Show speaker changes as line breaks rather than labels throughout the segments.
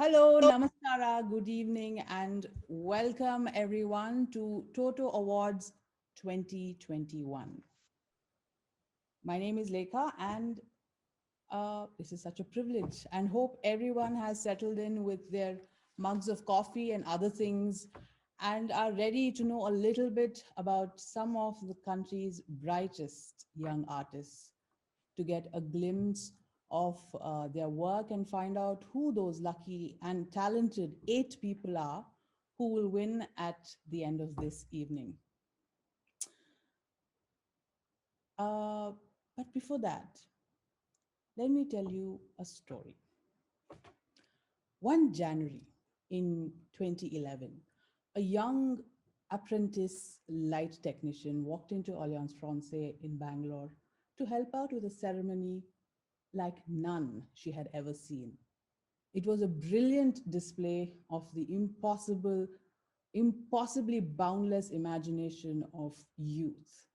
Hello, namaskara, good evening, and welcome everyone to Toto Awards 2021. My name is Lekha, and this is such a privilege. And hope everyone has settled in with their mugs of coffee and other things and are ready to know a little bit about some of the country's brightest young artists to get a glimpse of their work and find out who those lucky and talented 8 people are who will win at the end of this evening. Uh, but before that, let me tell you a story. One January in 2011, a young apprentice light technician walked into Alliance Francaise in Bangalore to help out with a ceremony like none she had ever seen. It was a brilliant display of the impossibly boundless imagination of youth.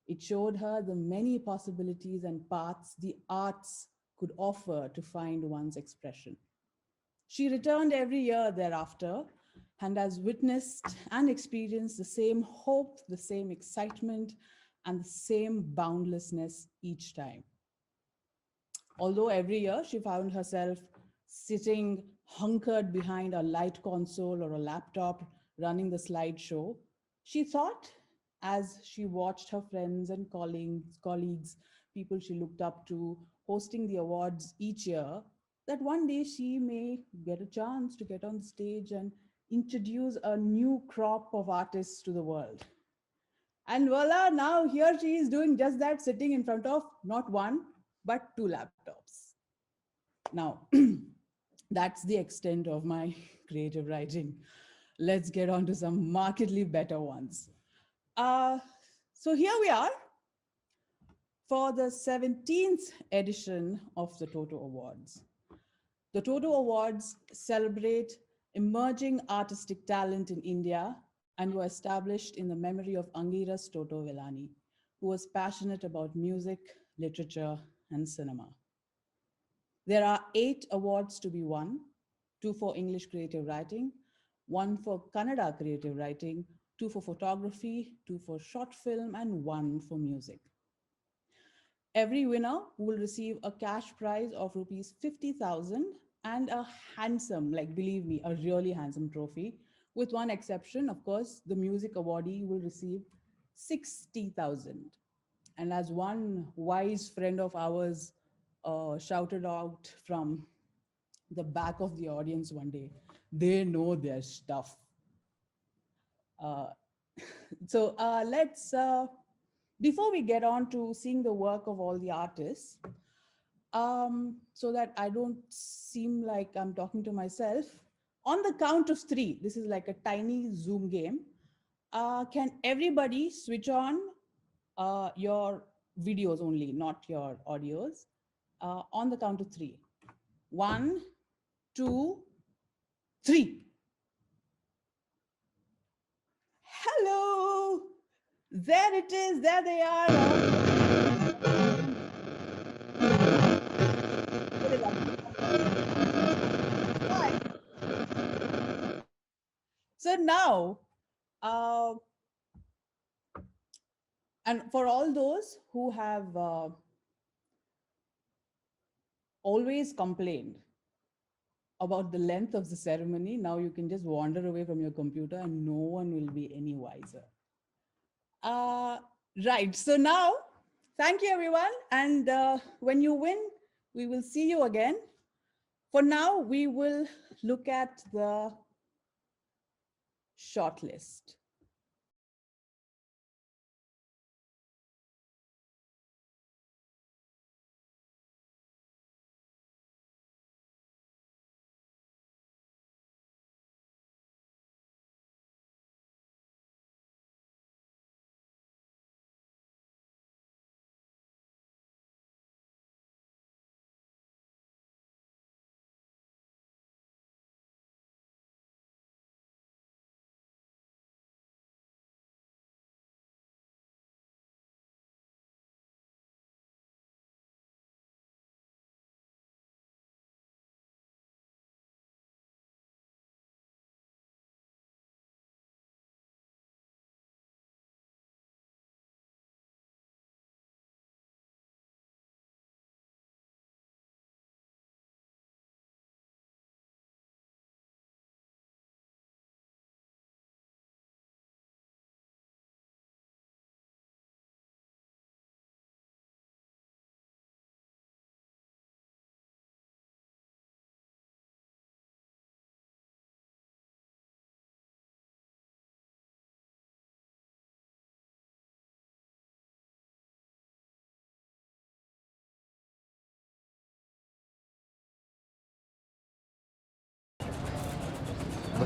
It showed her the many possibilities and paths the arts could offer to find one's expression. She returned every year thereafter and has witnessed and experienced the same hope, the same excitement, and the same boundlessness each time. Although every year she found herself sitting hunkered behind a light console or a laptop running the slideshow, she thought as she watched her friends and colleagues, people she looked up to, hosting the awards each year, that one day she may get a chance to get on stage and introduce a new crop of artists to the world. And voila, now here she is doing just that, sitting in front of not one, but two laptops. Now, that's the extent of my creative writing. Let's get on to some markedly better ones. Uh, so here we are for the 17th edition of the Toto Awards. The Toto Awards celebrate emerging artistic talent in India and were established in the memory of Angiras Toto Vellani, who was passionate about music, literature, and cinema. There are 8 awards to be won, 2 for English creative writing, 1 for Kannada creative writing, 2 for photography, 2 for short film, and 1 for music. Every winner will receive a cash prize of rupees 50,000 and a handsome, like believe me, a really handsome trophy. With one exception, of course, the music awardee will receive 60,000. And as one wise friend of ours shouted out from the back of the audience one day, they know their stuff. Uh, so before we get on to seeing the work of all the artists, so that I don't seem like I'm talking to myself, on the count of 3, this is like a tiny Zoom game. Can everybody switch on your videos only, not your audios, on the count of 3? 1, 2, 3. Hello. There it is. There they are. So now, uh, and for all those who have always complained about the length of the ceremony, now you can just wander away from your computer and no one will be any wiser. Uh, right. So now, thank you, everyone. And when you win, we will see you again. For now, we will look at the shortlist.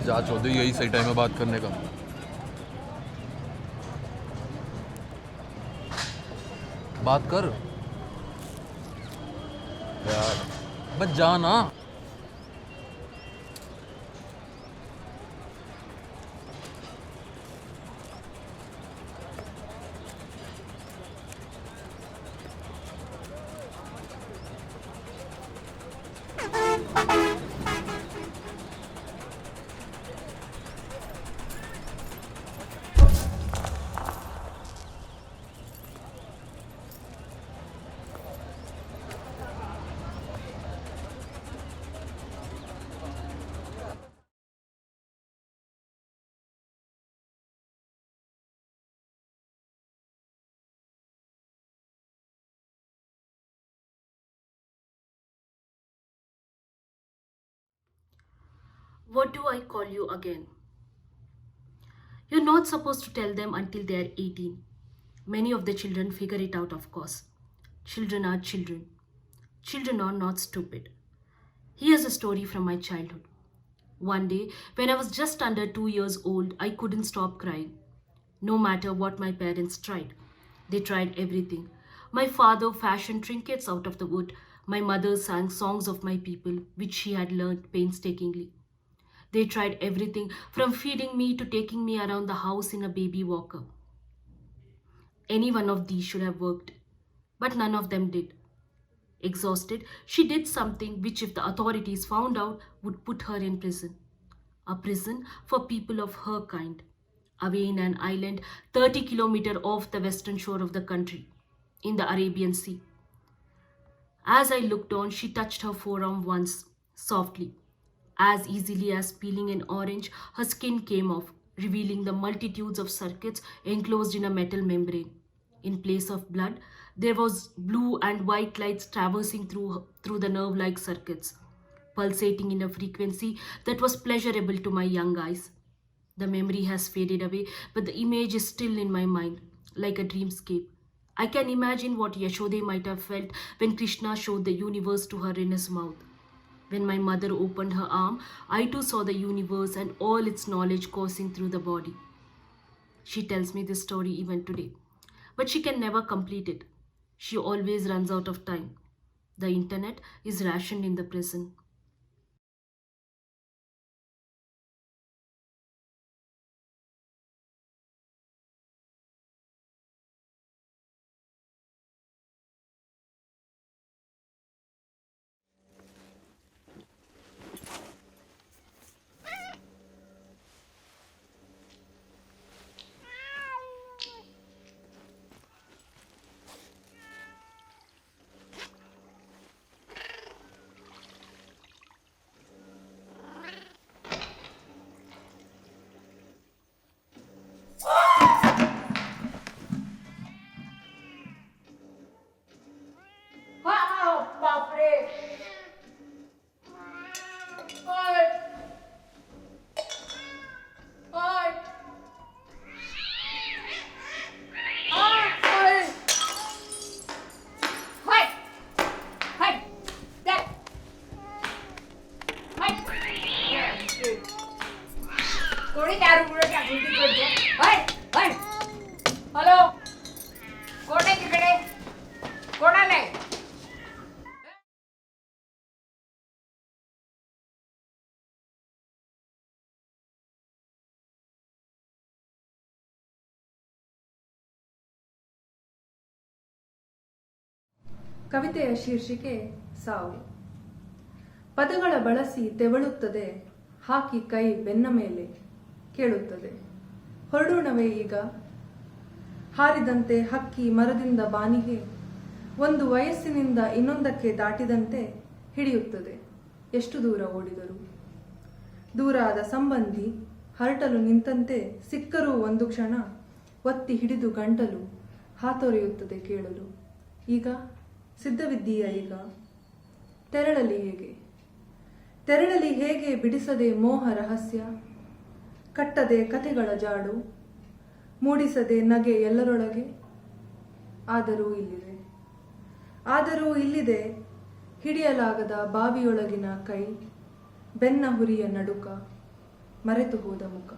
जा चौधरी, यही सही time है बात करने का। बात कर यार, बस जा ना।
What do I call you again? You're not supposed to tell them until they are 18. Many of the children figure it out, of course. Children are children. Children are not stupid. Here's a story from my childhood. One day, when I was just under 2 years old, I couldn't stop crying. No matter what my parents tried, they tried everything. My father fashioned trinkets out of the wood. My mother sang songs of my people, which she had learned painstakingly. They tried everything from feeding me to taking me around the house in a baby walker. Any one of these should have worked, but none of them did. Exhausted, she did something which, if the authorities found out, would put her in prison. A prison for people of her kind, away in an island 30 kilometers off the western shore of the country, in the Arabian Sea. As I looked on, she touched her forearm once, softly. As easily as peeling an orange, her skin came off, revealing the multitudes of circuits enclosed in a metal membrane. In place of blood, there was blue and white lights traversing through the nerve like circuits, pulsating in a frequency that was pleasurable to my young eyes. The memory has faded away, but the image is still in my mind, like a dreamscape. I can imagine what Yashode might have felt when Krishna showed the universe to her in his mouth. When my mother opened her arm, I too saw the universe and all its knowledge coursing through the body. She tells me this story even today. But she can never complete it. She always runs out of time. The internet is rationed in the prison.
बापरे. ओय. ओय. ओय. होय. होय. दे. होय. कोणी दारू पुढे टाकली तिकडचे? होय. होय. हॅलो. कोण आहे तिकडे? कोण आलंय?
ಕವಿತೆಯ ಶೀರ್ಷಿಕೆ ಸಾವು. ಪದಗಳ ಬಳಸಿ ತೆವಳುತ್ತದೆ, ಹಾಕಿ ಕೈ ಬೆನ್ನ ಮೇಲೆ ಕೇಳುತ್ತದೆ. ಹೊರಡೋಣವೇ ಈಗ? ಹಾರಿದಂತೆ ಹಕ್ಕಿ ಮರದಿಂದ ಬಾನಿಗೆ, ಒಂದು ವಯಸ್ಸಿನಿಂದ ಇನ್ನೊಂದಕ್ಕೆ ದಾಟಿದಂತೆ ಹಿಡಿಯುತ್ತದೆ. ಎಷ್ಟು ದೂರ ಓಡಿದರು. ದೂರಾದ ಸಂಬಂಧಿ ಹರಟಲು ನಿಂತಂತೆ ಸಿಕ್ಕರೂ ಒಂದು ಕ್ಷಣ ಒತ್ತಿ ಹಿಡಿದು ಗಂಟಲು ಹಾತೊರೆಯುತ್ತದೆ ಕೇಳಲು. ಈಗ ಸಿದ್ಧವಿದ್ದೀಯ ಈಗ? ತೆರಳಲಿ ಹೇಗೆ? ತೆರಳಲಿ ಹೇಗೆ ಬಿಡಿಸದೆ ಮೋಹ ರಹಸ್ಯ? ಕಟ್ಟದೆ ಕಥೆಗಳ ಜಾಡು, ಮೂಡಿಸದೆ ನಗೆ ಎಲ್ಲರೊಳಗೆ. ಆದರೂ ಇಲ್ಲಿದೆ, ಆದರೂ ಇಲ್ಲಿದೆ ಹಿಡಿಯಲಾಗದ ಬಾವಿಯೊಳಗಿನ ಕೈ, ಬೆನ್ನ ಹುರಿಯ ನಡುಕ, ಮರೆತು ಹೋದ ಮುಖ.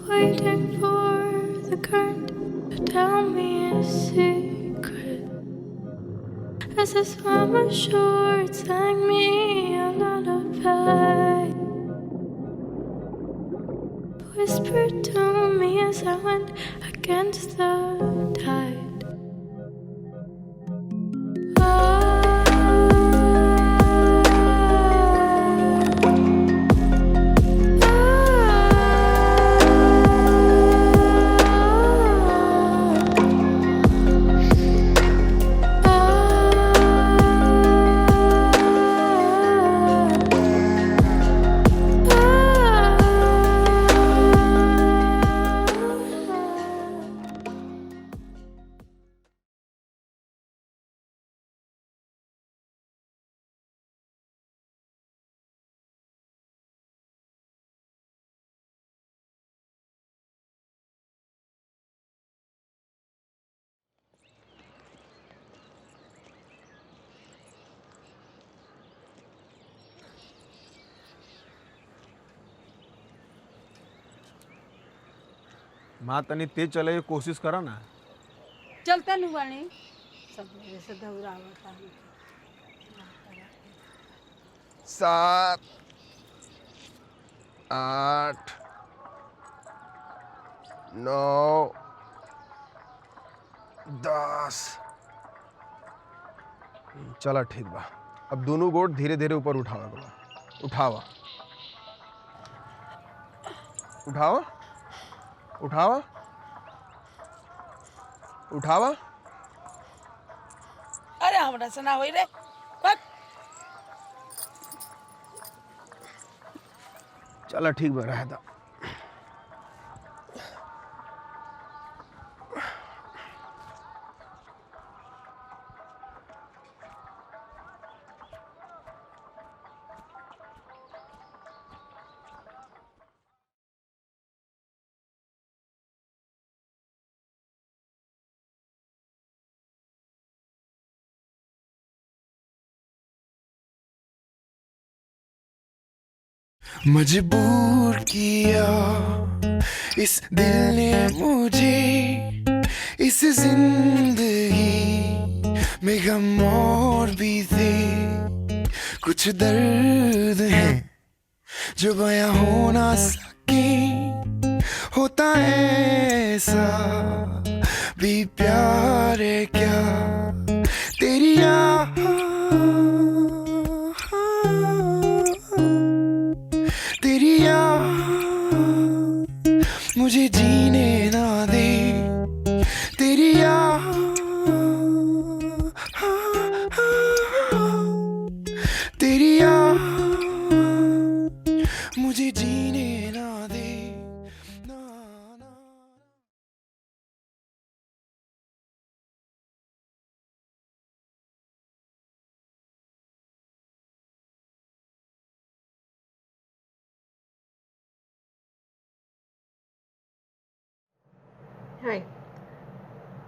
Waiting for the current to tell me a secret. As I swam ashore, it sang me a lullaby. Whispered to me as I went against the tide.
माँ तनी तेज चले की कोशिश करा ना.
चलता नहीं बानी सब मेरे से दौड़ावता है
7 8 9 10. चला ठीक बा. अब दोनों गोड़ धीरे धीरे ऊपर उठावा बा. उठावा उठावा उठावा उठावा.
अरे हमरा से ना होई रे बक
चला ठीक बा रहा था.
मजबूर किया इस दिल ने मुझे इस जिंदगी में गम और भी थे. कुछ दर्द हैं जो बयां हो ना सके. होता है ऐसा भी प्यार है क्या. तेरी तेरी मुझे जीने ना दे. तेरी तेरी मुझे जीने ना दे. ना ना.
Hi,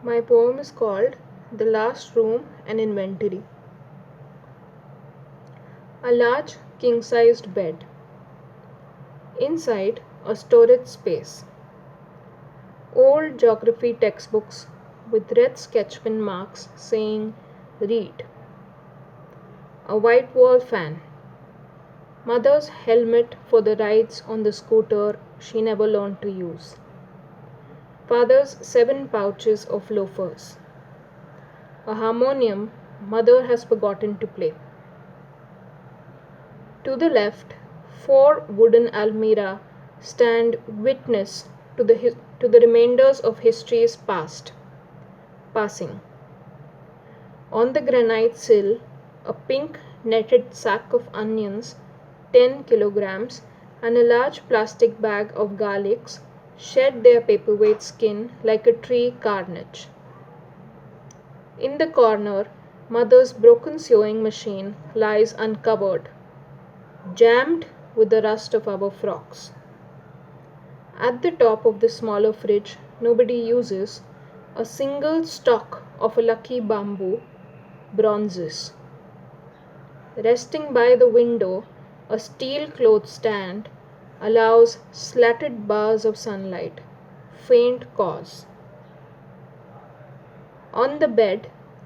my poem is called The Last Room, an Inventory. A large king-sized bed. Inside, a storage space. Old geography textbooks with red sketch pen marks saying read. A white wall fan. Mother's helmet for the rides on the scooter she never learned to use. Father's 7 pouches of loafers. A harmonium mother has forgotten to play. To the left, 4 wooden almirah stand witness to the remainders of history's passing. On the granite sill, a pink netted sack of onions, 10 kilograms, and a large plastic bag of garlics shed their paperweight skin like a tree carnage. In the corner, mother's broken sewing machine lies uncovered, jammed with the rust of our frocks. At the top of the smaller fridge nobody uses, a single stalk of a lucky bamboo, bronzes. Resting by the window, a steel cloth stand allows slatted bars of sunlight, faint cause. On the bed,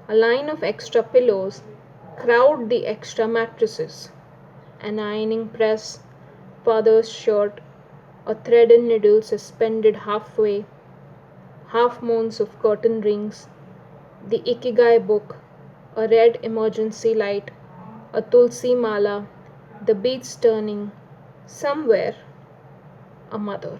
a line of extra pillows crowd the extra mattresses. An ironing press, father's shirt, a thread and needle suspended halfway, half moons of curtain rings, the Ikigai book, a red emergency light, a tulsi mala, the beads turning, somewhere, a mother.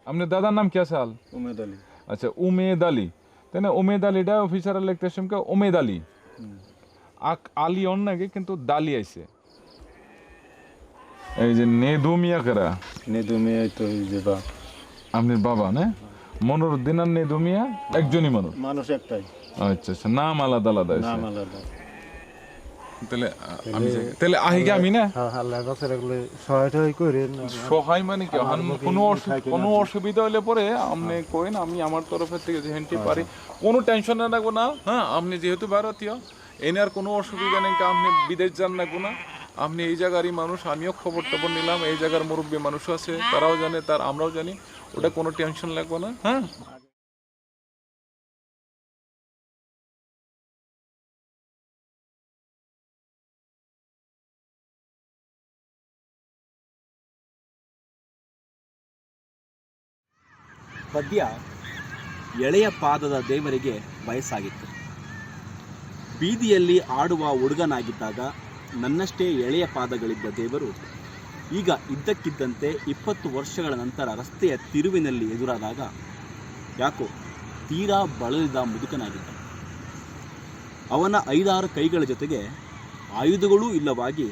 আপনার দাদার নাম কি সাল? উমেদ আলী। আচ্ছা, উমেদ আলী, তাই না? Umed আলীটা officer লিখতে সময় উমেদ আলী, আলী অন্যকে কিন্তু দালি আইছে। এই যে নেদু মিয়া কারা? নেদু মিয়া তো আপনার বাবা না? মনুরুদ্দিন আর নেদু মিয়া একজনই মানুষ একটাই। আচ্ছা আচ্ছা, নাম আলাদা আলাদা। নাম আলাদা। তাহলে আহিকে আমি না সহায় মানে কি কোনো অসুবিধা হলে পরে আপনি কইন, আমি আমার তরফের থেকে যে হেনটি পারি, কোনো টেনশন না রাখবো না। হ্যাঁ, আপনি যেহেতু ভারতীয় এনে আর কোনো অসুবিধা নেই, আপনি বিদেশ যান না কোনো, আপনি এই জায়গারই মানুষ, আমিও খবর টবর নিলাম, এই জায়গার মুরব্বী মানুষ আছে, তারাও জানে, আমরাও জানি, ওটা কোনো টেনশন লাগবো না। হ্যাঁ,
ಪದ್ಯ ಎಳೆಯ ಪಾದದ ದೇವರಿಗೆ ವಯಸ್ಸಾಗಿತ್ತು. ಬೀದಿಯಲ್ಲಿ ಆಡುವ ಹುಡುಗನಾಗಿದ್ದಾಗ ನನ್ನಷ್ಟೇ ಎಳೆಯ ಪಾದಗಳಿದ್ದ ದೇವರು ಈಗ ಇದ್ದಕ್ಕಿದ್ದಂತೆ 20 ವರ್ಷಗಳ ನಂತರ ರಸ್ತೆಯ ತಿರುವಿನಲ್ಲಿ ಎದುರಾದಾಗ ಯಾಕೋ ತೀರಾ ಬಳಲಿದ ಮುದುಕನಾಗಿದ್ದ. ಅವನ 5-6 ಕೈಗಳ ಜೊತೆಗೆ ಆಯುಧಗಳೂ ಇಲ್ಲವಾಗಿ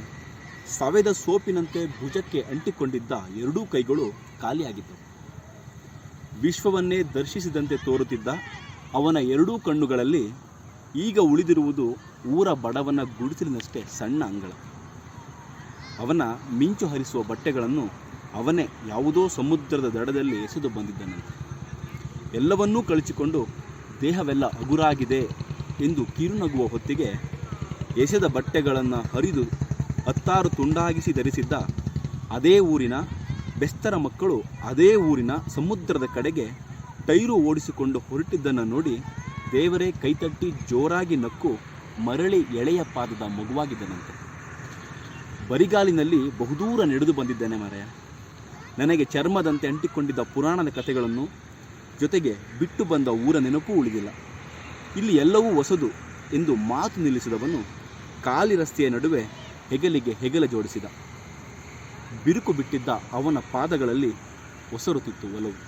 ಸವೆದ ಸೋಪಿನಂತೆ ಭುಜಕ್ಕೆ ಅಂಟಿಕೊಂಡಿದ್ದ 2 ಕೈಗಳು ಖಾಲಿಯಾಗಿದ್ದವು. ವಿಶ್ವವನ್ನೇ ದರ್ಶಿಸಿದಂತೆ ತೋರುತ್ತಿದ್ದ ಅವನ 2 ಕಣ್ಣುಗಳಲ್ಲಿ ಈಗ ಉಳಿದಿರುವುದು ಊರ ಬಡವನ ಗುಡಿಸಲಿನಷ್ಟೇ ಸಣ್ಣ ಅಂಗಳ. ಅವನ ಮಿಂಚು ಹರಿಸುವ ಬಟ್ಟೆಗಳನ್ನು ಅವನೇ ಯಾವುದೋ ಸಮುದ್ರದ ದಡದಲ್ಲಿ ಎಸೆದು ಬಂದಿದ್ದನಂತೆ. ಎಲ್ಲವನ್ನೂ ಕಳಚಿಕೊಂಡು ದೇಹವೆಲ್ಲ ಹಗುರಾಗಿದೆ ಎಂದು ಕಿರುನಗುವ ಹೊತ್ತಿಗೆ ಎಸೆದ ಬಟ್ಟೆಗಳನ್ನು ಹರಿದು 10 ತುಂಡಾಗಿಸಿ ಧರಿಸಿದ್ದ ಅದೇ ಊರಿನ ಬೆಸ್ತರ ಮಕ್ಕಳು ಅದೇ ಊರಿನ ಸಮುದ್ರದ ಕಡೆಗೆ ಟೈರು ಓಡಿಸಿಕೊಂಡು ಹೊರಟಿದ್ದನ್ನು ನೋಡಿ ದೇವರೇ ಕೈತಟ್ಟಿ ಜೋರಾಗಿ ನಕ್ಕು ಮರಳಿ ಎಳೆಯ ಪಾದದ ಮಗುವಾಗಿದ್ದನಂತೆ. ಬರಿಗಾಲಿನಲ್ಲಿ ಬಹುದೂರ ನಡೆದು ಬಂದಿದ್ದೇನೆ ಮಾರಾಯ. ನನಗೆ ಚರ್ಮದಂತೆ ಅಂಟಿಕೊಂಡಿದ್ದ ಪುರಾಣದ ಕಥೆಗಳನ್ನು, ಜೊತೆಗೆ ಬಿಟ್ಟು ಬಂದ ಊರ ನೆನಪೂ ಉಳಿದಿಲ್ಲ. ಇಲ್ಲಿ ಎಲ್ಲವೂ ಹೊಸದು ಎಂದು ಮಾತು ನಿಲ್ಲಿಸಿದವನು ಖಾಲಿ ರಸ್ತೆಯ ನಡುವೆ ಹೆಗಲಿಗೆ ಹೆಗಲ ಜೋಡಿಸಿದ. ಬಿರುಕು ಬಿಟ್ಟಿದ್ದ ಅವನ ಪಾದಗಳಲ್ಲಿ ಒಸರುತ್ತಿತ್ತು ಒಲವು.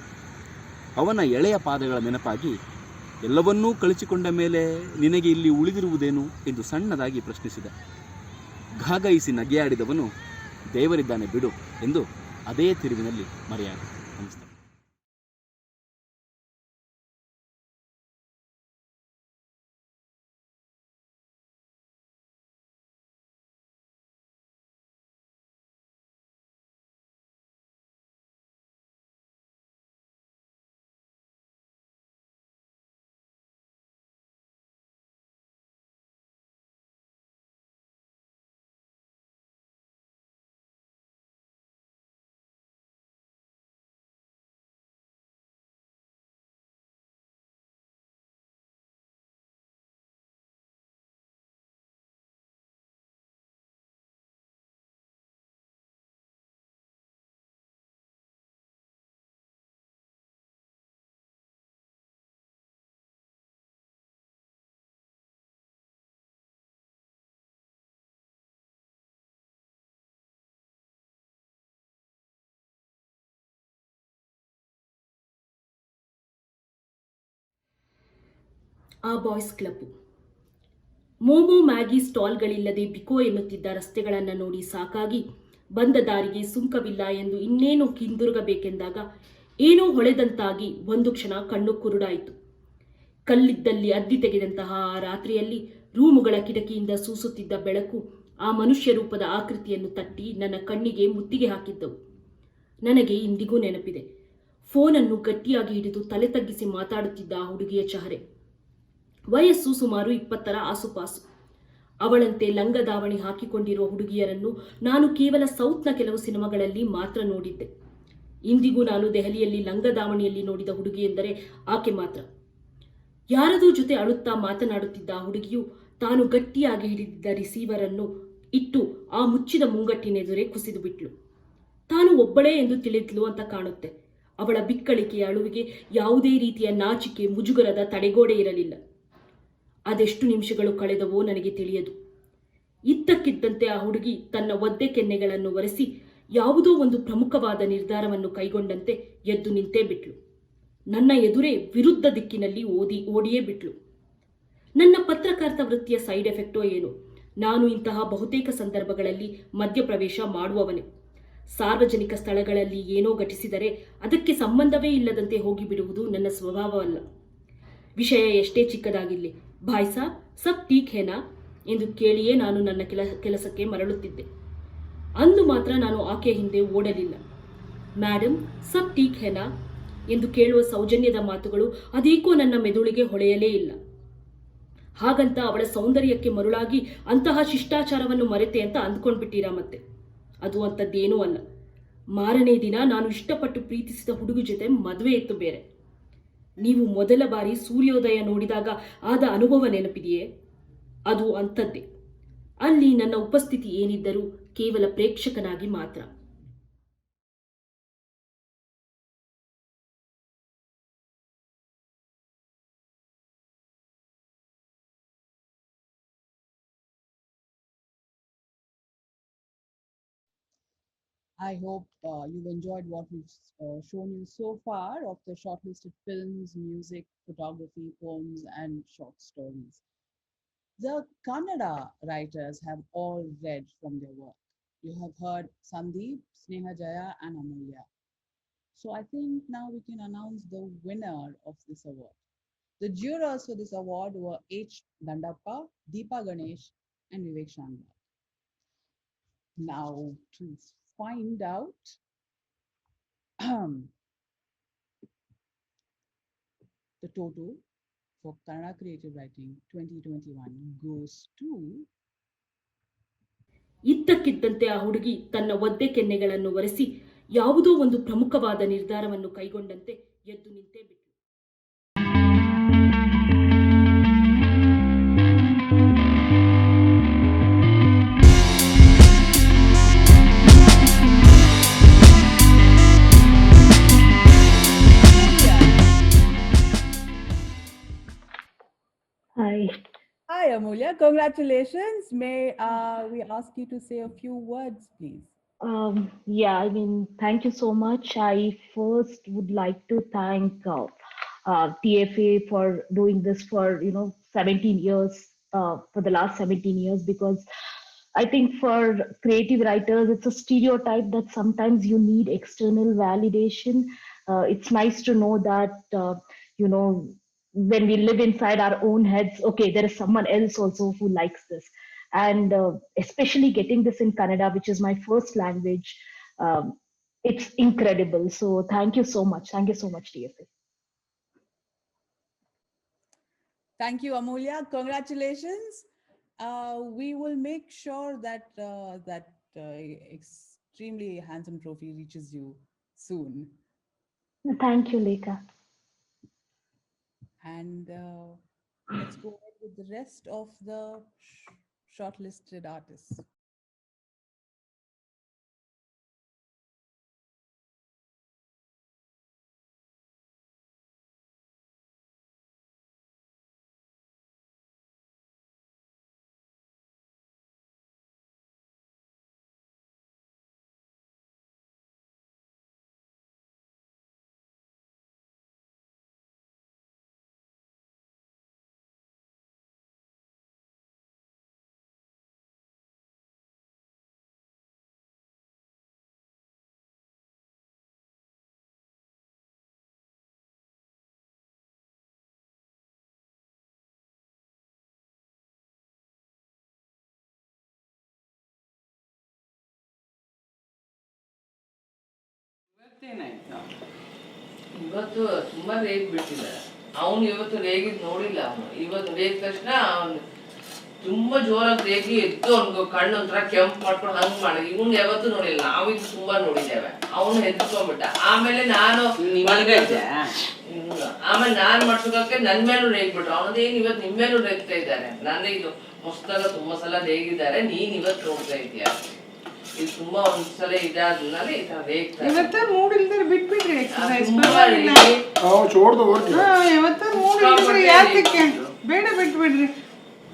ಅವನ ಎಳೆಯ ಪಾದಗಳ ನೆನಪಾಗಿ ಎಲ್ಲವನ್ನೂ ಕಳಿಸಿಕೊಂಡ ಮೇಲೆ ನಿನಗೆ ಇಲ್ಲಿ ಉಳಿದಿರುವುದೇನು ಎಂದು ಸಣ್ಣದಾಗಿ ಪ್ರಶ್ನಿಸಿದ. ಘಾಗೈಸಿ ನಗೆಯಾಡಿದವನು ದೇವರಿದ್ದಾನೆ ಬಿಡು ಎಂದು ಅದೇ ತಿರುವಿನಲ್ಲಿ ಮರೆಯಾದ. ನಮಸ್ತೆ.
ಆ ಬಾಯ್ಸ್ ಕ್ಲಬ್ಬು. ಮೋಮೋ ಮ್ಯಾಗಿ ಸ್ಟಾಲ್ಗಳಿಲ್ಲದೆ ಬಿಕೋ ಎನ್ನುತ್ತಿದ್ದ ರಸ್ತೆಗಳನ್ನು ನೋಡಿ ಸಾಕಾಗಿ ಬಂದ ದಾರಿಗೆ ಸುಂಕವಿಲ್ಲ ಎಂದು ಇನ್ನೇನು ಹಿಂದಿರುಗಬೇಕೆಂದಾಗ ಏನೋ ಹೊಳೆದಂತಾಗಿ ಒಂದು ಕ್ಷಣ ಕಣ್ಣು ಕುರುಡಾಯಿತು. ಕಲ್ಲಿದ್ದಲ್ಲಿ ಅದ್ದಿ ತೆಗೆದಂತಹ ಆ ರಾತ್ರಿಯಲ್ಲಿ ರೂಮುಗಳ ಕಿಟಕಿಯಿಂದ ಸೂಸುತ್ತಿದ್ದ ಬೆಳಕು ಆ ಮನುಷ್ಯ ರೂಪದ ಆಕೃತಿಯನ್ನು ತಟ್ಟಿ ನನ್ನ ಕಣ್ಣಿಗೆ ಮುತ್ತಿಗೆ ಹಾಕಿದ್ದವು. ನನಗೆ ಇಂದಿಗೂ ನೆನಪಿದೆ. ಫೋನನ್ನು ಗಟ್ಟಿಯಾಗಿ ಹಿಡಿದು ತಲೆ ತಗ್ಗಿಸಿ ಮಾತಾಡುತ್ತಿದ್ದ ಆ ಹುಡುಗಿಯ ಚಹರೆ. ವಯಸ್ಸು ಸುಮಾರು 20ರ ಆಸುಪಾಸು. ಅವಳಂತೆ ಲಂಗದಾವಣಿ ಹಾಕಿಕೊಂಡಿರುವ ಹುಡುಗಿಯರನ್ನು ನಾನು ಕೇವಲ ಸೌತ್ನ ಕೆಲವು ಸಿನಿಮಾಗಳಲ್ಲಿ ಮಾತ್ರ ನೋಡಿದ್ದೆ. ಇಂದಿಗೂ ನಾನು ದೆಹಲಿಯಲ್ಲಿ ಲಂಗದಾವಣಿಯಲ್ಲಿ ನೋಡಿದ ಹುಡುಗಿ ಎಂದರೆ ಆಕೆ ಮಾತ್ರ. ಯಾರದೋ ಜೊತೆ ಅಳುತ್ತಾ ಮಾತನಾಡುತ್ತಿದ್ದ ಆ ಹುಡುಗಿಯು ತಾನು ಗಟ್ಟಿಯಾಗಿ ಹಿಡಿದಿದ್ದ ರಿಸೀವರ್ ಅನ್ನು ಇಟ್ಟು ಆ ಮುಚ್ಚಿದ ಮುಂಗಟ್ಟಿನೆದುರೇ ಕುಸಿದು ಬಿಟ್ಲು. ತಾನು ಒಬ್ಬಳೇ ಎಂದು ತಿಳಿದ್ಲು ಅಂತ ಕಾಣುತ್ತೆ. ಅವಳ ಬಿಕ್ಕಳಿಕೆಯ ಅಳುವಿಗೆ ಯಾವುದೇ ರೀತಿಯ ನಾಚಿಕೆ ಮುಜುಗರದ ತಡೆಗೋಡೆ ಇರಲಿಲ್ಲ. ಅದೆಷ್ಟು ನಿಮಿಷಗಳು ಕಳೆದವೋ ನನಗೆ ತಿಳಿಯದು. ಇದ್ದಕ್ಕಿದ್ದಂತೆ ಆ ಹುಡುಗಿ ತನ್ನ ಒದ್ದೆ ಕೆನ್ನೆಗಳನ್ನು ಒರೆಸಿ ಯಾವುದೋ ಒಂದು ಪ್ರಮುಖವಾದ ನಿರ್ಧಾರವನ್ನು ಕೈಗೊಂಡಂತೆ ಎದ್ದು ನಿಂತೇ ಬಿಟ್ಲು. ನನ್ನ ಎದುರೇ ವಿರುದ್ಧ ದಿಕ್ಕಿನಲ್ಲಿ ಓಡಿಯೇ ಬಿಟ್ಲು. ನನ್ನ ಪತ್ರಕರ್ತ ವೃತ್ತಿಯ ಸೈಡ್ ಎಫೆಕ್ಟೋ ಏನು, ನಾನು ಇಂತಹ ಬಹುತೇಕ ಸಂದರ್ಭಗಳಲ್ಲಿ ಮಧ್ಯಪ್ರವೇಶ ಮಾಡುವವನೇ. ಸಾರ್ವಜನಿಕ ಸ್ಥಳಗಳಲ್ಲಿ ಏನೋ ಘಟಿಸಿದರೆ ಅದಕ್ಕೆ ಸಂಬಂಧವೇ ಇಲ್ಲದಂತೆ ಹೋಗಿಬಿಡುವುದು ನನ್ನ ಸ್ವಭಾವವಲ್ಲ. ವಿಷಯ ಎಷ್ಟೇ ಚಿಕ್ಕದಾಗಿರಲಿ, ಭಾಯ್ ಸಾಬ್ ಸಬ್ ಠೀಕ್ ಹೇನಾ ಎಂದು ಕೇಳಿಯೇ ನಾನು ನನ್ನ ಕೆಲಸಕ್ಕೆ ಮರಳುತ್ತಿದ್ದೆ. ಅಂದು ಮಾತ್ರ ನಾನು ಆಕೆಯ ಹಿಂದೆ ಓಡಲಿಲ್ಲ. ಮ್ಯಾಡಮ್ ಸಬ್ ಠೀಕ್ ಹೇನಾ ಎಂದು ಕೇಳುವ ಸೌಜನ್ಯದ ಮಾತುಗಳು ಅದೇಕೋ ನನ್ನ ಮೆದುಳಿಗೆ ಹೊಳೆಯಲೇ ಇಲ್ಲ. ಹಾಗಂತ ಅವಳ ಸೌಂದರ್ಯಕ್ಕೆ ಮರುಳಾಗಿ ಅಂತಹ ಶಿಷ್ಟಾಚಾರವನ್ನು ಮರೆತೆ ಅಂತ ಅಂದ್ಕೊಂಡ್ಬಿಟ್ಟಿರಾ ಮತ್ತೆ? ಅದು ಅಂಥದ್ದೇನೂ ಅಲ್ಲ. ಮಾರನೇ ದಿನ ನಾನು ಇಷ್ಟಪಟ್ಟು ಪ್ರೀತಿಸಿದ ಹುಡುಗಿ ಜೊತೆ ಮದುವೆ ಇತ್ತು ಬೇರೆ. ನೀವು ಮೊದಲ ಬಾರಿ ಸೂರ್ಯೋದಯ ನೋಡಿದಾಗ ಆದ ಅನುಭವ ನೆನಪಿದೆಯೇ? ಅದು ಅಂಥದ್ದೇ. ಅಲ್ಲಿ ನನ್ನ ಉಪಸ್ಥಿತಿ ಏನಿದ್ದರೂ ಕೇವಲ ಪ್ರೇಕ್ಷಕನಾಗಿ ಮಾತ್ರ.
I hope you've enjoyed what we've shown you so far of the shortlisted films, music, photography, poems, and short stories. The Kannada writers have all read from their work. You have heard Sandeep, Sneha Jaya, and Amulya. So I think now we can announce the winner of this award. The jurors for this award were H. Dandappa, Deepa Ganesh, and Vivek Shanbhag. Now to find out the total for Kannada Creative Writing 2021 goes to.
ಇದ್ದಕ್ಕಿದ್ದಂತೆ ಆ ಹುಡುಗಿ ತನ್ನ ಒದ್ದೆ ಕೆನ್ನೆಗಳನ್ನು ಒರೆಸಿ ಯಾವುದೋ ಒಂದು ಪ್ರಮುಖವಾದ ನಿರ್ಧಾರವನ್ನು ಕೈಗೊಂಡಂತೆ ಎದ್ದು ನಿಂತೇ ಬಿಟ್ಲು.
Hi, Amulya. Congratulations. May we ask you to say a few words, please?
Yeah, I mean, thank you so much. I first would like to thank TFA for doing this for 17 years, for the last 17 years, because I think for creative writers, it's a stereotype that sometimes you need external validation. It's nice to know that, when we live inside our own heads, okay, there is someone else also who likes this. And especially getting this in Kannada, which is my first language, it's incredible. So thank you so much. Thank you so much, TFA.
Thank you, Amulya. Congratulations. We will make sure that that extremely handsome trophy reaches you soon.
Thank you, Lekha.
And let's go ahead with the rest of the shortlisted artists.
ಇವತ್ತು ತುಂಬಾ ರೇಗ್ ಬಿಟ್ಟಿದ್ದಾರೆ. ಅವನು ಇವತ್ತು ರೇಗಿದ್ ನೋಡಿಲ್ಲ. ಅವನು ಇವತ್ತು ರೇಗಿದ ತಕ್ಷಣ ಅವನು ತುಂಬಾ ಜೋರಾಗಿ ರೇಗಿ ಎದ್ದು ಅವ್ನಿಗೆ ಕಣ್ಣು ಒಂಥರ ಕೆಂಪು ಮಾಡ್ಕೊಂಡು ಹಂಗ್ ಮಾಡಿ. ಇವನ್ ಯಾವತ್ತೂ ನೋಡಿಲ್ಲ, ನಾವಿದ್ದು ತುಂಬಾ ನೋಡಿದ್ದೇವೆ. ಅವನು ಹೆದರ್ಕೊಂಡ್ಬಿಟ್ಟ. ಆಮೇಲೆ ನಾನು ಮಾಡ್ಸೋಕೆ ನನ್ ಮೇಲೂ ರೇಗ್ಬಿಟ್ರು. ಅವನದೇನು ಇವತ್ತು ನಿಮ್ ಮೇಲೂ ರೇಗ್ತಾ ಇದ್ದಾರೆ. ನಾನೇ ಇದು ಹೊಸದಾಗ ತುಂಬಾ ಸಲ ರೇಗಿದ್ದಾರೆ, ನೀನ್ ಇವತ್ತು ನೋಡ್ತಾ ಇದೀಯ. ಇದು ತುಂಬಾ ಒಂದ್ಸಲ ಇದಾದ್ಮೇಲೆ ಈ ತರ ರೇಗ್ತಾರೆ.
ಇವತ್ತು ಮೂಡ್ ಇಲ್ದಿರ ಬಿಟ್ಬಿಡ್ರಿ ಎಕ್ಸರ್ಸೈಸ್. ಇವತ್ತು ಮೂಡ್ ಇಲ್ದಿರ ಯಾತಕ್ಕೆ ಬೇಡ ಬಿಟ್ಬಿಡ್ರಿ.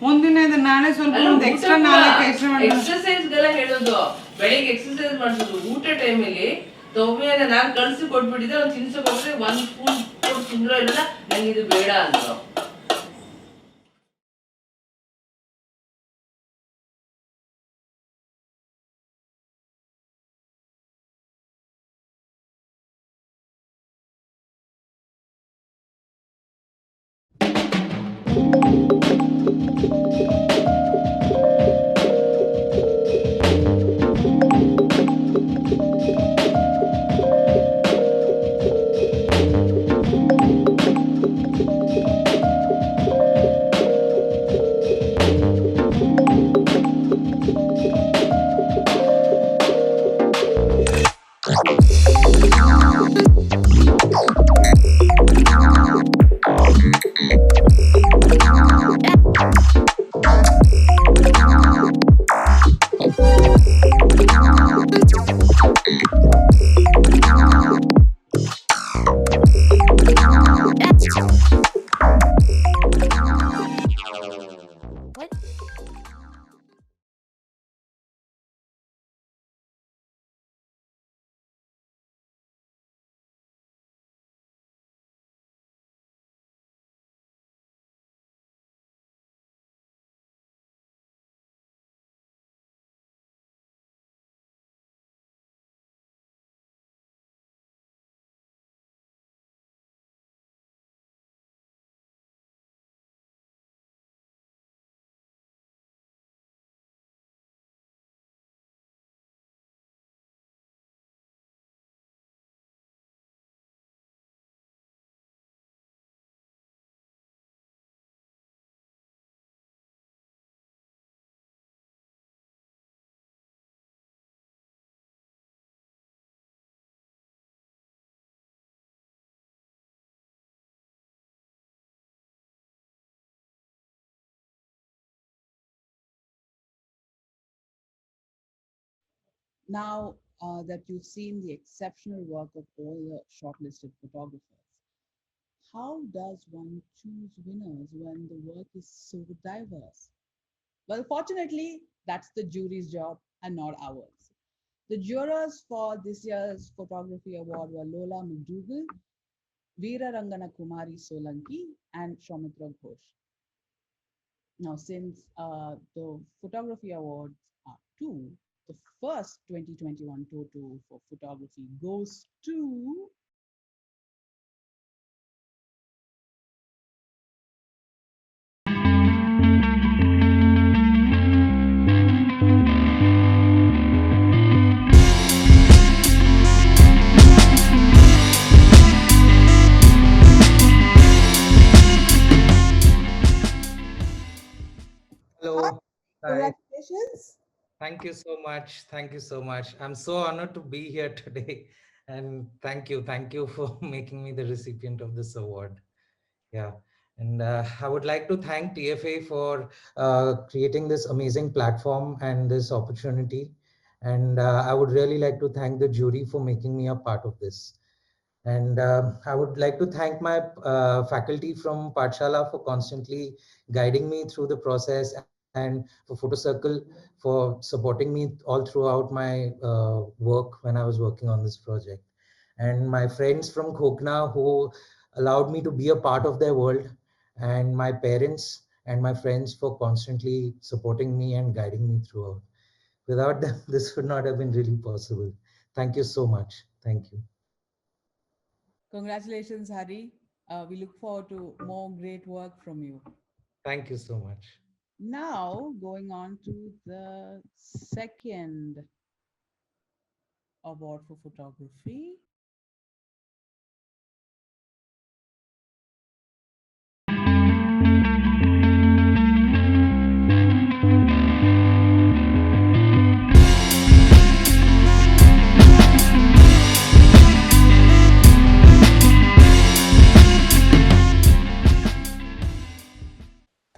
ಮುಂದಿನ ನಾಳೆ ಸ್ವಲ್ಪ ಒಂದು ಎಕ್ಸ್ಟ್ರಾ 4
ಎಕ್ಸರ್ಸೈಸ್ಗೆಲ್ಲ ಹೇಳೋದು. ಬೆಳಿಗ್ಗೆ ಎಕ್ಸರ್ಸೈಸ್ ಮಾಡಿಸೋದು. ಊಟ ಟೈಮಲ್ಲಿ ತೊಮ್ಮೆನ ನಾನು ಕಳ್ಸಿ ಕೊಟ್ಬಿಟ್ಟಿದ್ದೆ. ಅವ್ನು ತಿನ್ಸಕ್ ಹೋದ್ರೆ 1 ಸ್ಪೂನ್ ಕೊಟ್ಟು ತಿಂದ್ರೋ ಇಲ್ಲ, ನಂಗೆ ಇದು ಬೇಡ ಅಂದ್ರು.
Now that you've seen the exceptional work of all the shortlisted photographers, how does one choose winners when the work is so diverse? Well, fortunately, that's the jury's job and not ours. The jurors for this year's photography award were Lola McDougall, Veera Rangana Kumari Solanki, and Shaumitra Ghosh. Now, since the photography awards are two, the first 2021 Toto for photography goes to
Hello. Hi.
Congratulations.
Thank you so much. Thank you so much. I'm so honored to be here today. And thank you. Thank you for making me the recipient of this award. Yeah. And I would like to thank TFA for creating this amazing platform and this opportunity. And I would really like to thank the jury for making me a part of this. And I would like to thank my faculty from Pathshala for constantly guiding me through the process, and for Photo Circle for supporting me all throughout my work when I was working on this project. And my friends from Khokna who allowed me to be a part of their world, and my parents and my friends for constantly supporting me and guiding me throughout. Without them, this would not have been really possible. Thank you so much. Thank you.
Congratulations, Hari. We look forward to more great work from you.
Thank you so much.
Now, going on to the second award for photography.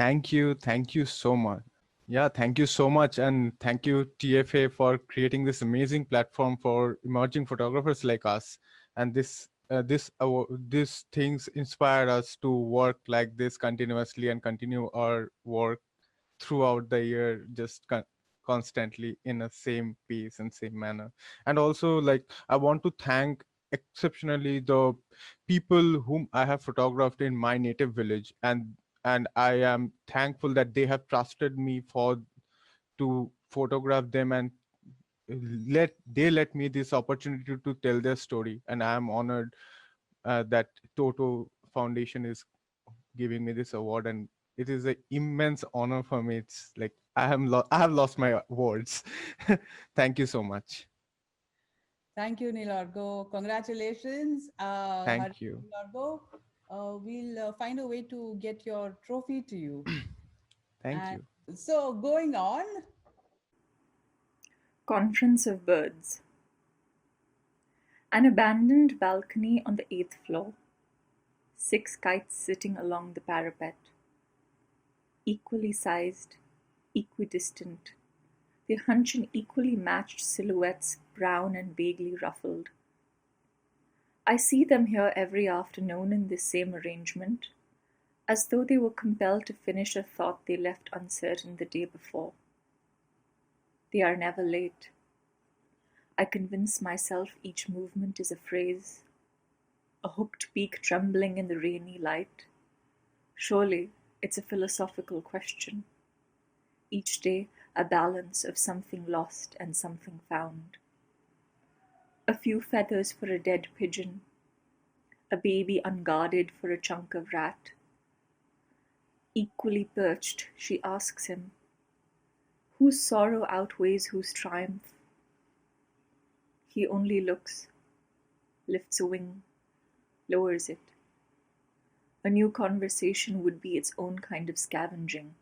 Thank you so much. Yeah, thank you so much, and thank you TFA for creating this amazing platform for emerging photographers like us. And this things inspire us to work like this continuously and continue our work throughout the year, just constantly in a same pace and same manner. And also, like, I want to thank exceptionally the people whom I have photographed in my native village, and I am thankful that they have trusted me for to photograph them, and let me this opportunity to tell their story. And I am honored that Toto Foundation is giving me this award, and it is an immense honor for me. It's like I have lost my words. Thank you so much.
Thank you, Nilargo. Congratulations,
Thank you.
Nilargo. We'll find a way to get your trophy to you.
Thank
And
you.
so going on.
Conference of Birds. An abandoned balcony on the 8th floor. 6 kites sitting along the parapet. Equally sized, equidistant. They hunch in equally matched silhouettes, brown and vaguely ruffled. I see them here every afternoon in this same arrangement, as though they were compelled to finish a thought they left uncertain the day before. They are never late. I convince myself each movement is a phrase, a hooked beak trembling in the rainy light. Surely it's a philosophical question. Each day a balance of something lost and something found. A few feathers for a dead pigeon, a baby unguarded for a chunk of rat. Equally perched, she asks him, whose sorrow outweighs whose triumph? He only looks, lifts a wing, lowers it. A new conversation would be its own kind of scavenging.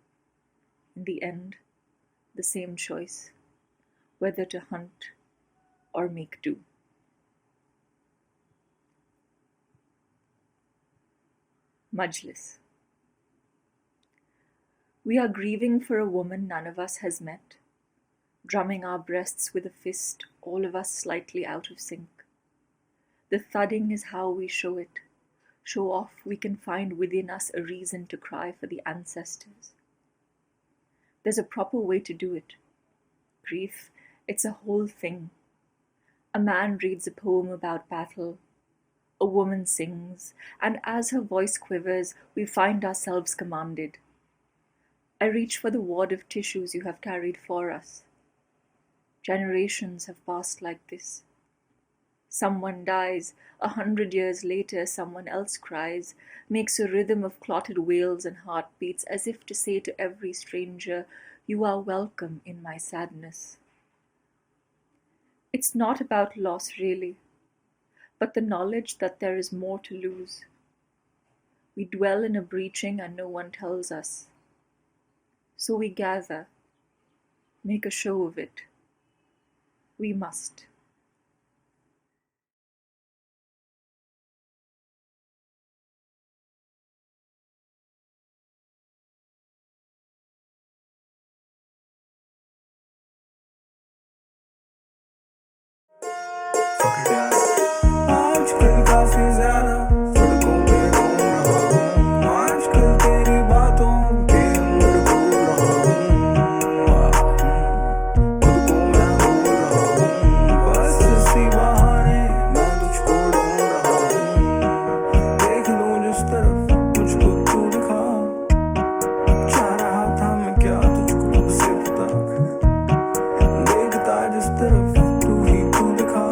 In the end, the same choice, whether to hunt or make do. Majlis. We are grieving for a woman none of us has met, drumming our breasts with a fist, all of us slightly out of sync. The thudding is how we show it, show off we can find within us a reason to cry for the ancestors. There's a proper way to do it. Grief, it's a whole thing. A man reads a poem about battle. A woman sings, and as her voice quivers, we find ourselves commanded. I reach for the wad of tissues you have carried for us. Generations have passed like this. Someone dies, 100 years later someone else cries, makes a rhythm of clotted wails and heartbeats as if to say to every stranger, you are welcome in my sadness. It's not about loss really, but the knowledge that there is more to lose. We dwell in a breaching and no one tells us. So we gather, make a show of it. We must.
आजकल काफी ज्यादा सड़कों पे घूम रहा हूँ आजकल तेरी बातों के अंदर घूम रहा हूँ खुद को मैं भूल रहा हूँ बस इसी बहाने मैं तुझको ढूंढ रहा हूँ देख लूं जिस तरफ मुझको तू दिखा चाह रहा था मैं क्या तुझको खुद से पता देखता जिस तरफ तू ही तू दिखा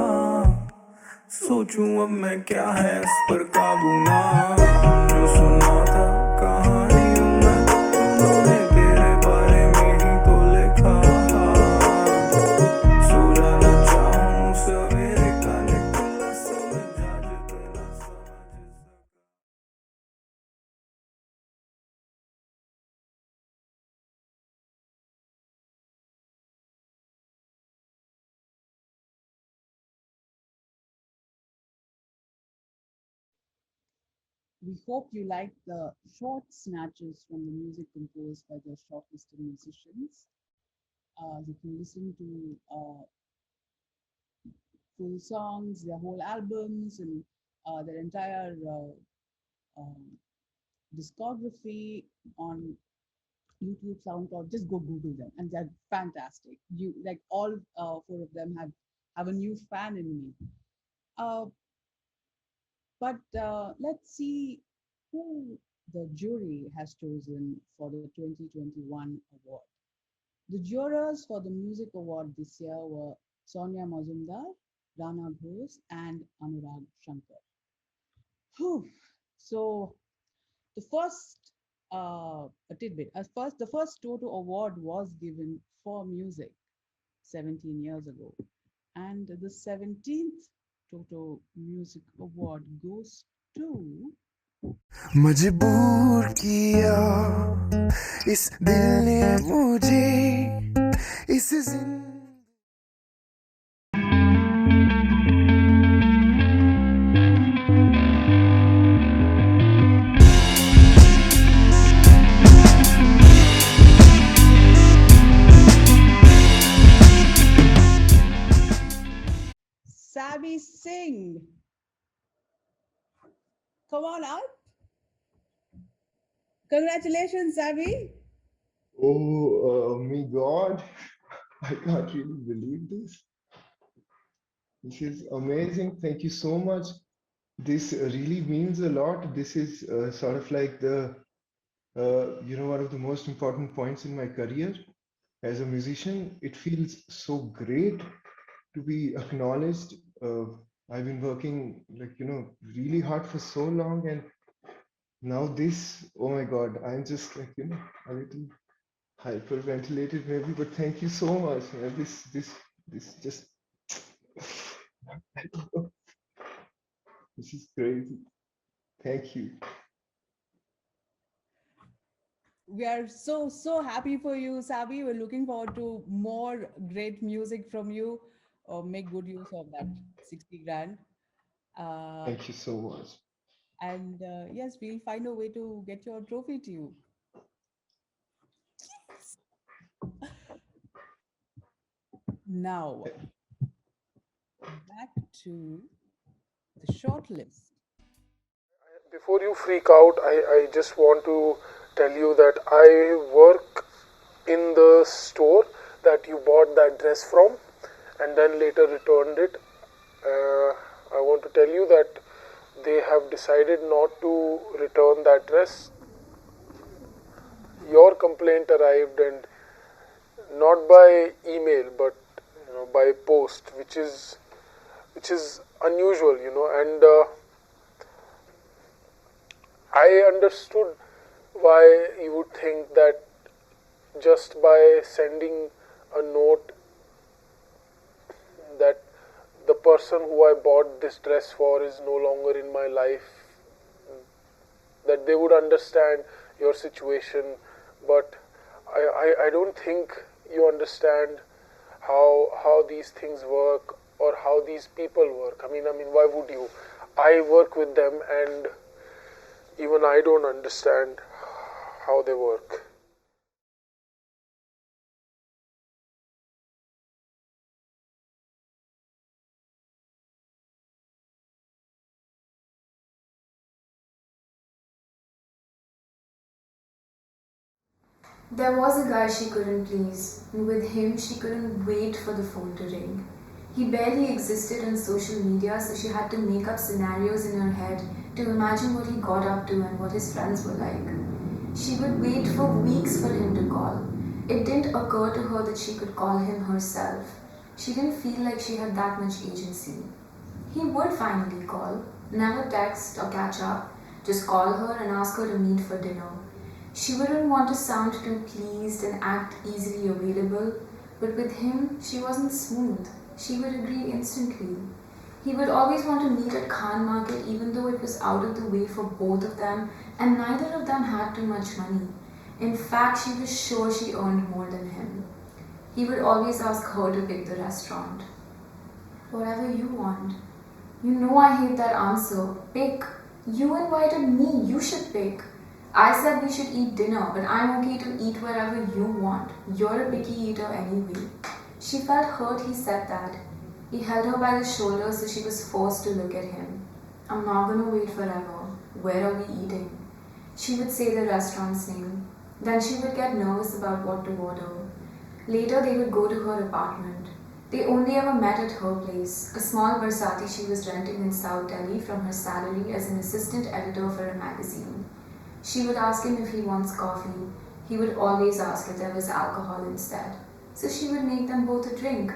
सोचूं अब मैं क्या है इस पर काबू ना जो सुना था कहानियों में उन्होंने तेरे बारे में ही तो लिखा सो जाना चाहूं सवेरे का निकला समझा जितना समझ
We hope you like the short snatches from the music composed by the shortlisted musicians. You can listen to full songs, their whole albums, and their entire um, discography on YouTube, SoundCloud. Just go Google them, and they're fantastic. You like all four of them have a new fan in me. But let's see who the jury has chosen for the 2021 award. The jurors for the music award this year were Sonia Mazumdar, Rana Bose, and Anurag Shankar. Whew. So the first a tidbit. The first Toto award was given for music 17 years ago, and the 17th Toto Music Award goes to
मजबूर किया इस दिल ने मुझे इस
Sabi Singh. Come on up. Congratulations, Sabi.
Oh, my God. I can't really believe this. This is amazing. Thank you so much. This really means a lot. This is sort of like the, one of the most important points in my career as a musician. It feels so great to be acknowledged. I've been working really hard for so long, and now this, oh my God, I'm just a little hyperventilated maybe, but thank you so much. This just, I don't know. This is crazy. Thank you.
We are so happy for you, Sabi. We're looking forward to more great music from you. Make good use of that 60 grand.
Thank you so much.
And yes, we'll find a way to get your trophy to you. Now, back to the shortlist.
Before you freak out, I just want to tell you that I work in the store that you bought that dress from and then later returned it. I want to tell you that they have decided not to return that dress. Your complaint arrived, and not by email but by post, which is unusual, and I understood why you would think that just by sending a note that the person who I bought this dress for is no longer in my life, that they would understand your situation, but I don't think you understand how these things work or how these people work. I mean, why would you? I work with them, and even I don't understand how they work.
There was a guy she couldn't please, and with him she couldn't wait for the phone to ring. He barely existed on social media, so she had to make up scenarios in her head to imagine what he got up to and what his friends were like. She would wait for weeks for him to call. It didn't occur to her that she could call him herself. She didn't feel like she had that much agency. He would finally call, never text or catch up, just call her and ask her to meet for dinner. She wouldn't want to sound too pleased and act easily available, but with him, she wasn't smooth. She would agree instantly. He would always want to meet at Khan Market even though it was out of the way for both of them, and neither of them had too much money. In fact, she was sure she earned more than him. He would always ask her to pick the restaurant. Whatever you want. You know I hate that answer. Pick. You invited me, you should pick. I said we should eat dinner, but I'm okay to eat wherever you want. You're a picky eater anyway. She felt hurt he said that. He held her by the shoulder so she was forced to look at him. I'm not gonna wait forever. Where are we eating? She would say the restaurant's name. Then she would get nervous about what to order. Later they would go to her apartment. They only ever met at her place, a small Versati she was renting in South Delhi from her salary as an assistant editor for a magazine. She would ask him if he wants coffee. He would always ask if there was alcohol instead. So she would make them both a drink,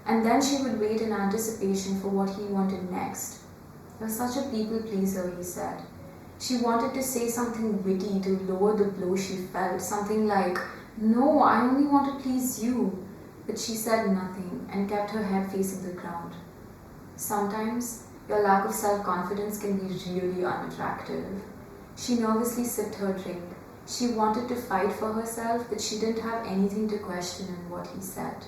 and then she would wait in anticipation for what he wanted next. You're such a people pleaser, he said. She wanted to say something witty to lower the blow she felt, something like, "No, I only want to please you." But she said nothing and kept her head facing the ground. Sometimes your lack of self-confidence can be really unattractive. She nervously sipped her drink. She wanted to fight for herself, but she didn't have anything to question in what he said.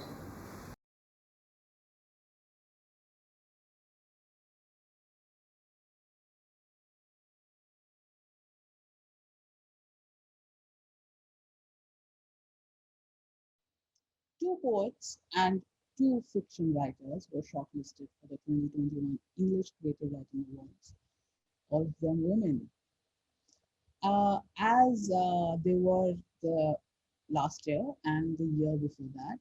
Two poets and two fiction writers were shortlisted for the 2021 English Creative Writing Awards, all of them women. As they were the last year and the year before that.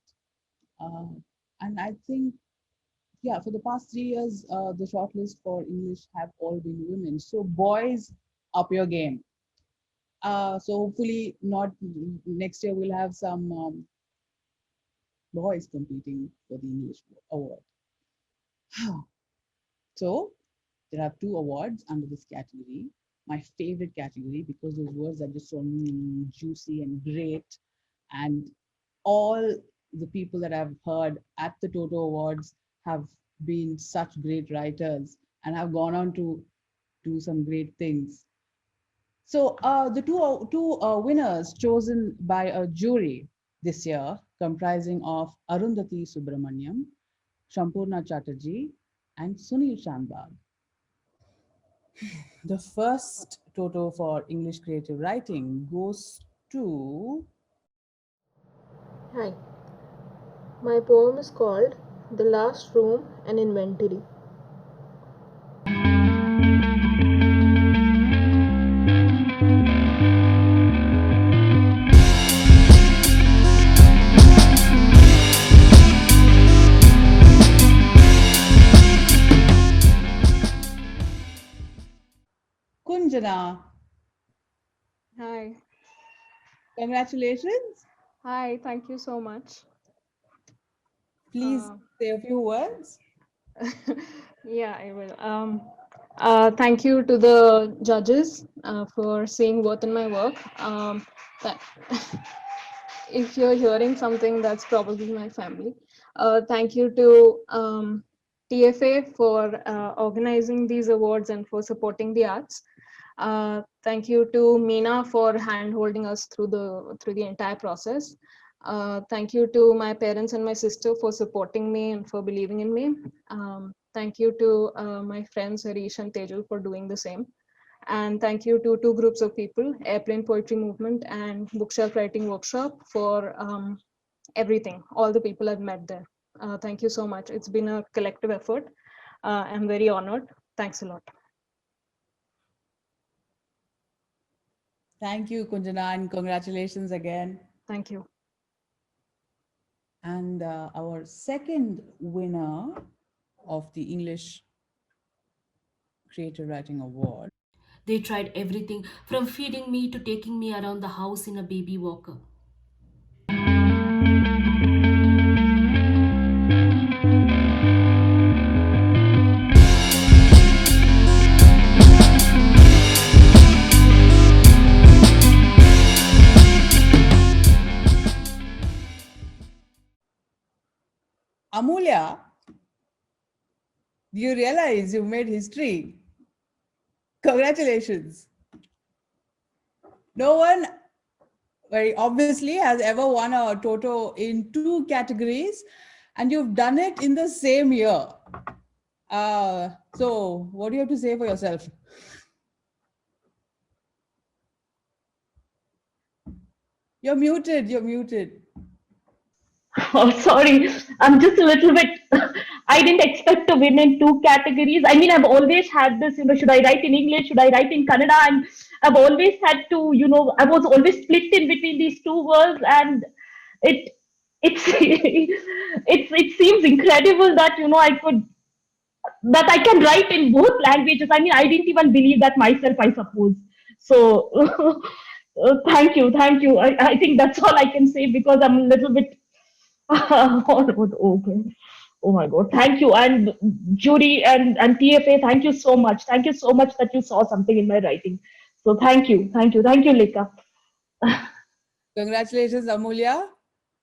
And I think, yeah, for the past 3 years, the shortlist for English have all been women. So boys, up your game. So hopefully not next year we'll have some boys competing for the English award. So there are 2 awards under this category. My favorite category, because those words are just so juicy and great, and all the people that I've heard at the Toto Awards have been such great writers and have gone on to do some great things. So the two winners chosen by a jury this year, comprising of Arundhati Subramaniam, Shampurna Chatterjee, and Sunil Shanbag. The first Toto for English creative writing goes to...
Hi. My poem is called The Last Room, an Inventory.
Kunjana.
Hi.
Congratulations.
Hi, thank you so much.
Please say a few words.
Yeah, I will. Thank you to the judges for seeing worth in my work. If you're hearing something, that's probably my family. Thank you to TFA for organizing these awards and for supporting the arts. Thank you to Meena for hand-holding us through the entire process. Thank you to my parents and my sister for supporting me and for believing in me. Thank you to my friends Harish and Tejal for doing the same. And thank you to 2 groups of people, Airplane Poetry Movement and Bookshelf Writing Workshop, for everything, all the people I've met there. Thank you so much. It's been a collective effort. I'm very honored. Thanks a lot.
Thank you, Kunjana, and congratulations again.
Thank you.
And our second winner of the English Creative Writing Award.
They tried everything from feeding me to taking me around the house in a baby walker.
Amulya, do you realize you made history? Congratulations. No one very obviously has ever won a Toto in 2 categories, and you've done it in the same year. So what do you have to say for yourself? You're muted. You're muted.
Oh, sorry. I'm just a little bit. I didn't expect to win in two categories. I mean, I've always had this, should I write in English? Should I write in Kannada? And I've always had to, I was always split in between these two worlds. And it's, it seems incredible that, that I can write in both languages. I mean, I didn't even believe that myself, I suppose. So, thank you. Thank you. I think that's all I can say because I'm a little bit. Okay. Oh my God. Thank you. And Judy and TFA, thank you so much. Thank you so much that you saw something in my writing. So thank you. Thank you. Thank you, Lika.
Congratulations, Amulya.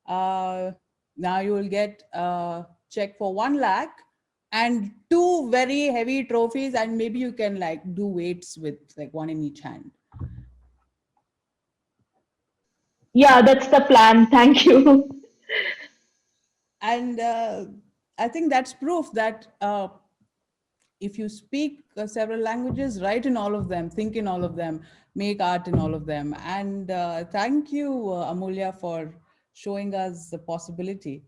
Now you will get a check for 1 lakh and 2 very heavy trophies, and maybe you can do weights with one in each hand.
Yeah, that's the plan. Thank you.
And I think that's proof that if you speak several languages, write in all of them, think in all of them, make art in all of them. And thank you, Amulya, for showing us the possibility.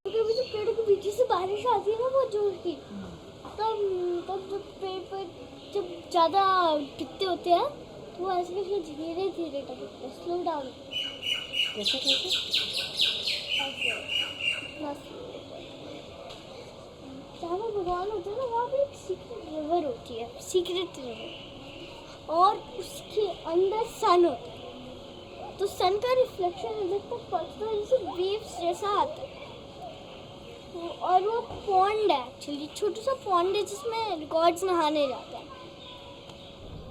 पेड़ के पीछे से बारिश आती है ना बहुत जोर की, तब जब पेड़ पर जब ज़्यादा टिकते होते हैं तो वो ऐसे करके धीरे धीरे टपकते हैं, स्लो डाउन कैसे कैसे ऐसे इतना जहाँ पर भगवान होते हैं ना वहाँ पर एक सीक्रेट रिवर होती है, सीक्रेट रिवर, और उसके अंदर सन होता है, तो सन का रिफ्लेक्शन इधर तक पड़ता है जैसे वेव्स जैसा आता है, और वो पॉन्ड है, एक्चुअली छोटा सा पॉन्ड है जिसमें गॉड्स नहाने जाते हैं।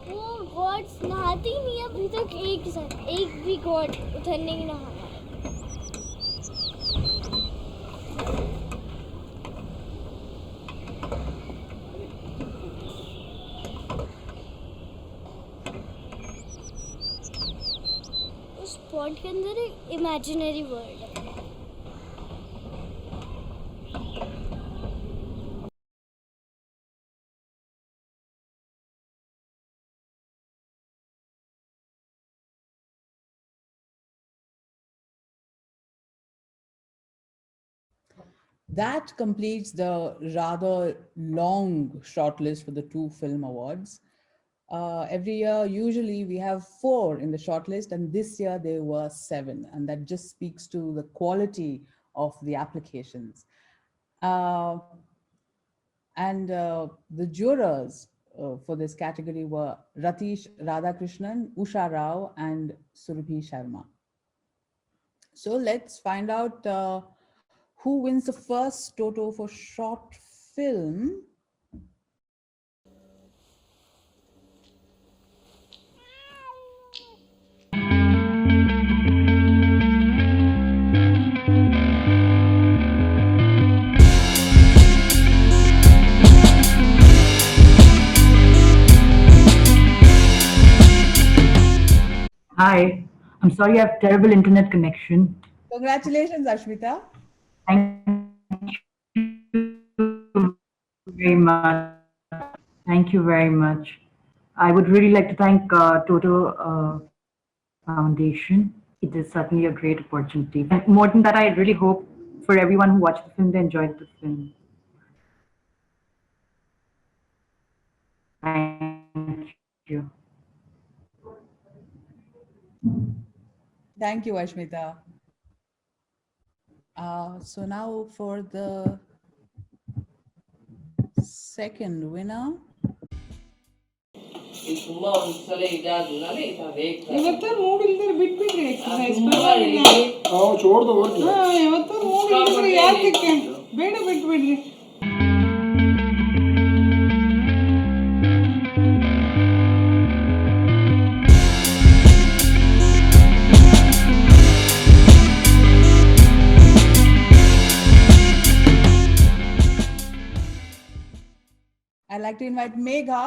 वो गॉड्स नहाते ही नहीं है अभी तक, एक भी गॉड उधर नहीं नहा। उस पॉन्ड के अंदर एक इमेजिनरी वर्ल्ड है।
That completes the rather long shortlist for the 2 film awards. Every year, usually we have 4 in the shortlist, and this year there were 7, and that just speaks to the quality of the applications. The jurors for this category were Ratish Radhakrishnan, Usha Rao, and Surabhi Sharma. So let's find out who wins the first Toto for short film.
Hi, I'm sorry I have terrible internet connection.
Congratulations, Ashmita.
Thank you very much. Thank you very much. I would really like to thank Toto Foundation. It is certainly a great opportunity. And more than that, I really hope for everyone who watched the film, they enjoyed the film. Thank you.
Thank you, Ashmita. So now for the second winner.
ಇವತ್ತು ಮೂಡಿಲ್ದ್ರೆ ಬಿಟ್ಬಿಟ್ರಿ exercise
छोड़ दो और
ಇವತ್ತು ಮೂಡಿಲ್ದ್ರೆ ಯಾತಕ್ಕೆ ಬೇಡ ಬಿಟ್ಬಿಡ್ರಿ.
I'd like to invite Megha.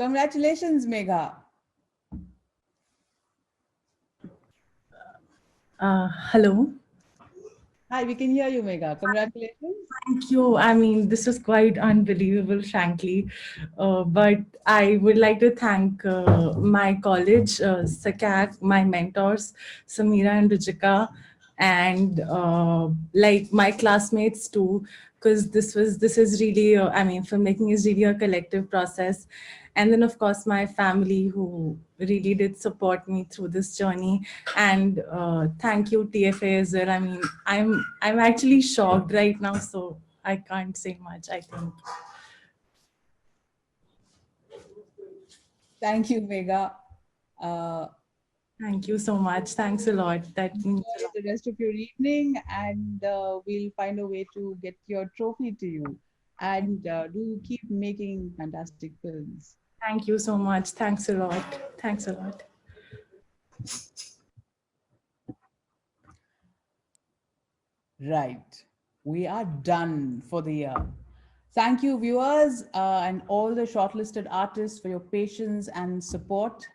Congratulations, Megha.
Hello.
Hi, we can hear you, Megha. Congratulations.
Thank you. I mean, this was quite unbelievable, frankly. But I would like to thank my college, SACAC, my mentors, Samira and Ruchika, and like my classmates too, because this is really, I mean, filmmaking is really a collective process. And then, of course, my family who really did support me through this journey. And thank you, TFA, as well. I mean, I'm actually shocked right now, so I can't say much, I think.
Thank you, Megha.
Thank you so much. Thanks a lot. That means a
Enjoy
lot.
the rest of your evening, and we'll find a way to get your trophy to you. And do keep making fantastic films.
Thank you so much. Thanks a lot. Thanks a lot.
Right. We are done for the year. Thank you, viewers, and all the shortlisted artists for your patience and support.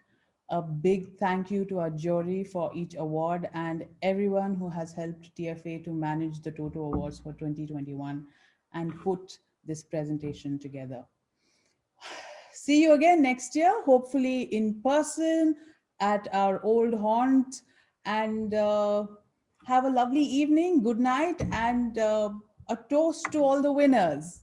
A big thank you to our jury for each award and everyone who has helped TFA to manage the Toto Awards for 2021 and put this presentation together. See you again next year, hopefully in person at our old haunt, and have a lovely evening. Good night, and a toast to all the winners.